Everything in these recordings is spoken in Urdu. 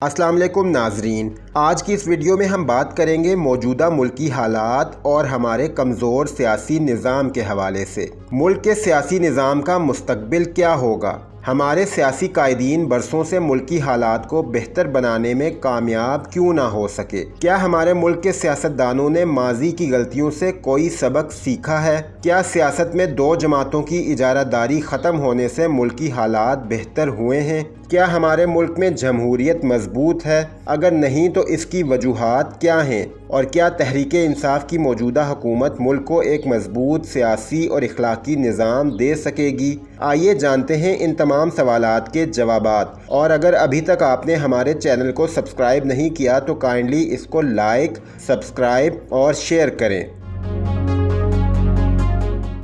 السلام علیکم ناظرین، آج کی اس ویڈیو میں ہم بات کریں گے موجودہ ملکی حالات اور ہمارے کمزور سیاسی نظام کے حوالے سے۔ ملک کے سیاسی نظام کا مستقبل کیا ہوگا؟ ہمارے سیاسی قائدین برسوں سے ملکی حالات کو بہتر بنانے میں کامیاب کیوں نہ ہو سکے؟ کیا ہمارے ملک کے سیاستدانوں نے ماضی کی غلطیوں سے کوئی سبق سیکھا ہے؟ کیا سیاست میں دو جماعتوں کی اجارہ داری ختم ہونے سے ملکی حالات بہتر ہوئے ہیں؟ کیا ہمارے ملک میں جمہوریت مضبوط ہے؟ اگر نہیں تو اس کی وجوہات کیا ہیں؟ اور کیا تحریک انصاف کی موجودہ حکومت ملک کو ایک مضبوط سیاسی اور اخلاقی نظام دے سکے گی؟ آئیے جانتے ہیں ان تمام سوالات کے جوابات۔ اور اگر ابھی تک آپ نے ہمارے چینل کو سبسکرائب نہیں کیا تو کائنڈلی اس کو لائک، سبسکرائب اور شیئر کریں۔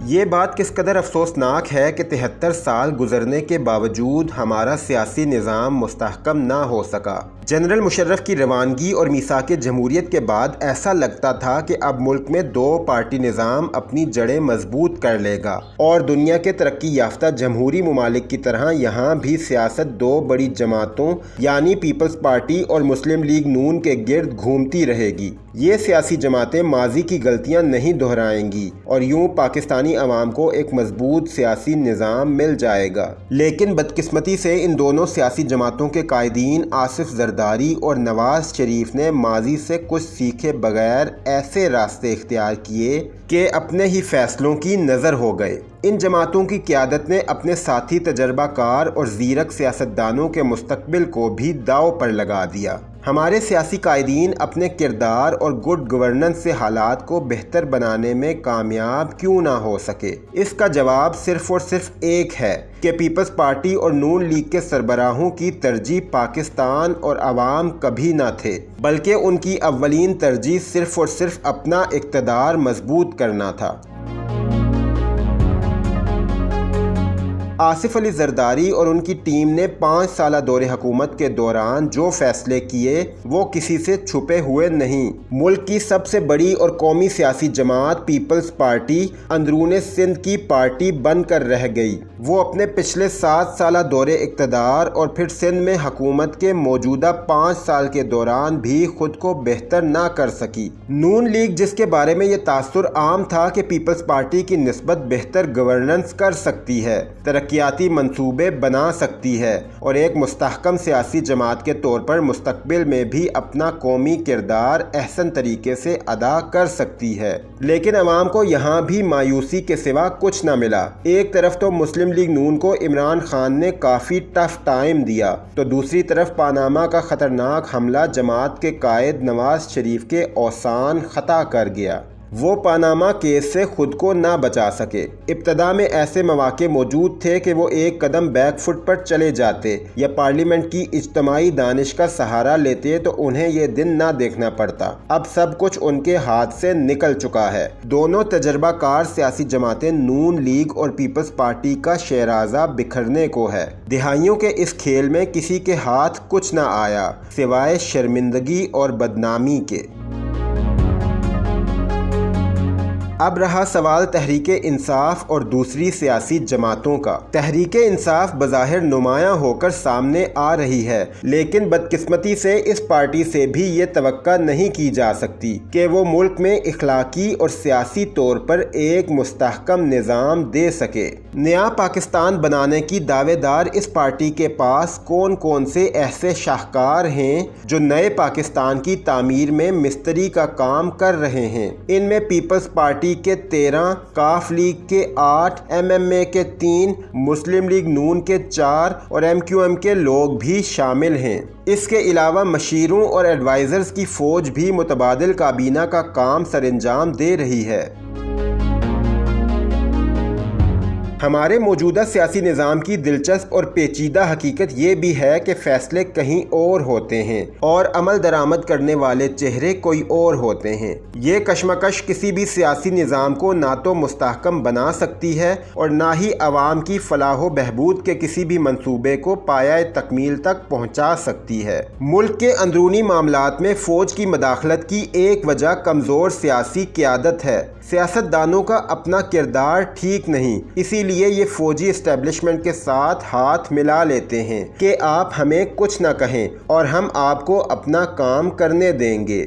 یہ بات کس قدر افسوسناک ہے کہ 73 سال گزرنے کے باوجود ہمارا سیاسی نظام مستحکم نہ ہو سکا۔ جنرل مشرف کی روانگی اور میثاق جمہوریت کے بعد ایسا لگتا تھا کہ اب ملک میں دو پارٹی نظام اپنی جڑیں مضبوط کر لے گا اور دنیا کے ترقی یافتہ جمہوری ممالک کی طرح یہاں بھی سیاست دو بڑی جماعتوں یعنی پیپلز پارٹی اور مسلم لیگ نون کے گرد گھومتی رہے گی۔ یہ سیاسی جماعتیں ماضی کی غلطیاں نہیں دہرائیں گی اور یوں پاکستانی عوام کو ایک مضبوط سیاسی نظام مل جائے گا۔ لیکن بدقسمتی سے ان دونوں سیاسی جماعتوں کے قائدین آصف زرداری اور نواز شریف نے ماضی سے کچھ سیکھے بغیر ایسے راستے اختیار کیے کہ اپنے ہی فیصلوں کی نظر ہو گئے۔ ان جماعتوں کی قیادت نے اپنے ساتھی تجربہ کار اور زیرک سیاستدانوں کے مستقبل کو بھی داؤ پر لگا دیا۔ ہمارے سیاسی قائدین اپنے کردار اور گڈ گورننس سے حالات کو بہتر بنانے میں کامیاب کیوں نہ ہو سکے؟ اس کا جواب صرف اور صرف ایک ہے کہ پیپلز پارٹی اور نون لیگ کے سربراہوں کی ترجیح پاکستان اور عوام کبھی نہ تھے، بلکہ ان کی اولین ترجیح صرف اور صرف اپنا اقتدار مضبوط کرنا تھا۔ آصف علی زرداری اور ان کی ٹیم نے 5 سالہ دور حکومت کے دوران جو فیصلے کیے وہ کسی سے چھپے ہوئے نہیں۔ ملک کی سب سے بڑی اور قومی سیاسی جماعت پیپلز پارٹی اندرون سندھ کی پارٹی بن کر رہ گئی۔ وہ اپنے پچھلے 7 سالہ دور اقتدار اور پھر سندھ میں حکومت کے موجودہ 5 سال کے دوران بھی خود کو بہتر نہ کر سکی۔ نون لیگ، جس کے بارے میں یہ تاثر عام تھا کہ پیپلز پارٹی کی نسبت بہتر گورننس کر سکتی ہے، ترقیاتی منصوبے بنا سکتی ہے اور ایک مستحکم سیاسی جماعت کے طور پر مستقبل میں بھی اپنا قومی کردار احسن طریقے سے ادا کر سکتی ہے، لیکن عوام کو یہاں بھی مایوسی کے سوا کچھ نہ ملا۔ ایک طرف تو مسلم لیگ نون کو عمران خان نے کافی ٹف ٹائم دیا تو دوسری طرف پاناما کا خطرناک حملہ جماعت کے قائد نواز شریف کے اوسان خطا کر گیا۔ وہ پاناما کیس سے خود کو نہ بچا سکے۔ ابتدا میں ایسے مواقع موجود تھے کہ وہ ایک قدم بیک فٹ پر چلے جاتے یا پارلیمنٹ کی اجتماعی دانش کا سہارا لیتے تو انہیں یہ دن نہ دیکھنا پڑتا۔ اب سب کچھ ان کے ہاتھ سے نکل چکا ہے۔ دونوں تجربہ کار سیاسی جماعتیں نون لیگ اور پیپلز پارٹی کا شیرازہ بکھرنے کو ہے۔ دہائیوں کے اس کھیل میں کسی کے ہاتھ کچھ نہ آیا سوائے شرمندگی اور بدنامی کے۔ اب رہا سوال تحریک انصاف اور دوسری سیاسی جماعتوں کا۔ تحریک انصاف بظاہر نمایاں ہو کر سامنے آ رہی ہے، لیکن بدقسمتی سے اس پارٹی سے بھی یہ توقع نہیں کی جا سکتی کہ وہ ملک میں اخلاقی اور سیاسی طور پر ایک مستحکم نظام دے سکے۔ نیا پاکستان بنانے کی دعوے دار اس پارٹی کے پاس کون کون سے ایسے شاہکار ہیں جو نئے پاکستان کی تعمیر میں مستری کا کام کر رہے ہیں؟ ان میں پیپلز پارٹی کے 13، کاف لیگ کے 8، ایم ایم اے کے 3، مسلم لیگ نون کے 4 اور ایم کیو ایم کے لوگ بھی شامل ہیں۔ اس کے علاوہ مشیروں اور ایڈوائزرز کی فوج بھی متبادل کابینہ کا کام سر انجام دے رہی ہے۔ ہمارے موجودہ سیاسی نظام کی دلچسپ اور پیچیدہ حقیقت یہ بھی ہے کہ فیصلے کہیں اور ہوتے ہیں اور عمل درآمد کرنے والے چہرے کوئی اور ہوتے ہیں۔ یہ کشمکش کسی بھی سیاسی نظام کو نہ تو مستحکم بنا سکتی ہے اور نہ ہی عوام کی فلاح و بہبود کے کسی بھی منصوبے کو پایہ تکمیل تک پہنچا سکتی ہے۔ ملک کے اندرونی معاملات میں فوج کی مداخلت کی ایک وجہ کمزور سیاسی قیادت ہے۔ سیاستدانوں کا اپنا کردار ٹھیک نہیں، اسی لیے یہ فوجی اسٹیبلشمنٹ کے ساتھ ہاتھ ملا لیتے ہیں کہ آپ ہمیں کچھ نہ کہیں اور ہم آپ کو اپنا کام کرنے دیں گے۔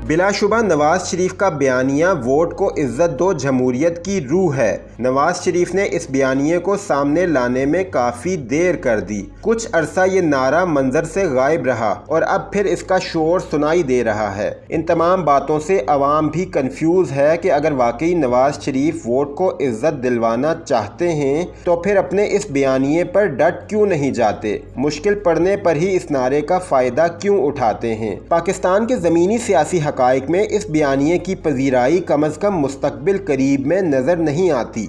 بلا شبہ نواز شریف کا بیانیہ ووٹ کو عزت دو جمہوریت کی روح ہے۔ نواز شریف نے اس بیانیے کو سامنے لانے میں کافی دیر کر دی۔ کچھ عرصہ یہ نعرہ منظر سے غائب رہا اور اب پھر اس کا شور سنائی دے رہا ہے۔ ان تمام باتوں سے عوام بھی کنفیوز ہے کہ اگر واقعی نواز شریف ووٹ کو عزت دلوانا چاہتے ہیں تو پھر اپنے اس بیانیے پر ڈٹ کیوں نہیں جاتے؟ مشکل پڑنے پر ہی اس نعرے کا فائدہ کیوں اٹھاتے ہیں؟ پاکستان کے زمینی سیاسی حقائق میں اس بیانیے کی پذیرائی کم از کم مستقبل قریب میں نظر نہیں آتی۔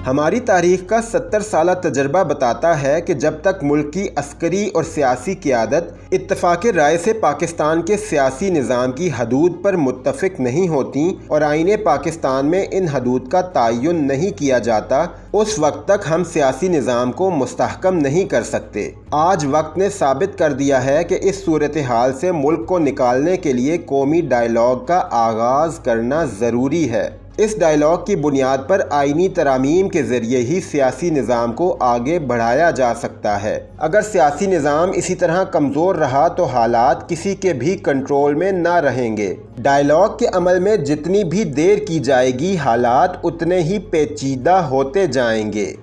ہماری تاریخ کا 70 سالہ تجربہ بتاتا ہے کہ جب تک ملک کی عسکری اور سیاسی قیادت اتفاق رائے سے پاکستان کے سیاسی نظام کی حدود پر متفق نہیں ہوتی اور آئین پاکستان میں ان حدود کا تعین نہیں کیا جاتا، اس وقت تک ہم سیاسی نظام کو مستحکم نہیں کر سکتے۔ آج وقت نے ثابت کر دیا ہے کہ اس صورتحال سے ملک کو نکالنے کے لیے قومی ڈائیلاگ کا آغاز کرنا ضروری ہے۔ اس ڈائیلاگ کی بنیاد پر آئینی ترامیم کے ذریعے ہی سیاسی نظام کو آگے بڑھایا جا سکتا ہے۔ اگر سیاسی نظام اسی طرح کمزور رہا تو حالات کسی کے بھی کنٹرول میں نہ رہیں گے۔ ڈائیلاگ کے عمل میں جتنی بھی دیر کی جائے گی، حالات اتنے ہی پیچیدہ ہوتے جائیں گے۔